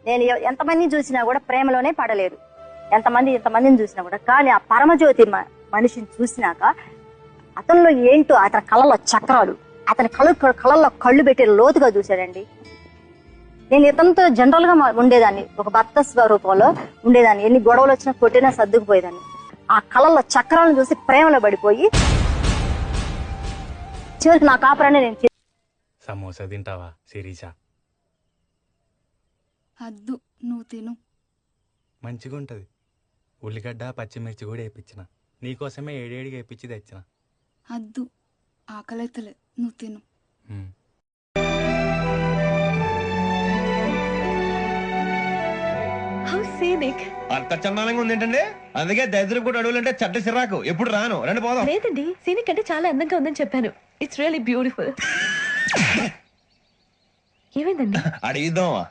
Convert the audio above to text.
నేను ఎంతమందిని చూసినా కూడా ప్రేమలోనే పడలేదు, ఎంతమందిని చూసినా కూడా. కానీ ఆ పరమజ్యోతి మనిషిని చూసినాక అతనిలో ఏంటో, అతని కళ్ళలో చక్రాలు, అతని కళ్ళల్లో కళ్ళు పెట్టి లోతుగా చూశాడండి. నేను ఇతనితో జనరల్ గా ఉండేదాన్ని, ఒక భర్త స్వరూపంలో ఉండేదాన్ని. ఎన్ని గొడవలు వచ్చినా కొట్టినా సర్దుకుపోయేదాన్ని. ఆ కళ్ళల్లో చక్రాలను చూసి ప్రేమలో పడిపోయి చివరికి నా కాపురాన్ని నేను సమోసా తింటావా శిరీష? అద్దు, నువ్వు తిను. మంచిగా ఉంటది. ఉల్లిగడ్డ పచ్చిమిర్చి కూడా వేయించిన, నీకోసమే ఏడేడిగా వేయించి తెచ్చిన. అద్దు, ఆకలైతలే, నువ్వు తిను. అంత చందాలంగా ఉంది ఏంటండి? అందుకే దరిద్రం కూడా అడవులంటే చెడ్డ సిరాకు. ఎప్పుడు రాను, రండి పోదాం. లేదండి, సీనిక్ అంటే చాలా అందంగా ఉందని చెప్పాను. It's really beautiful. ఏమైందండి? అడిగిద్దామా?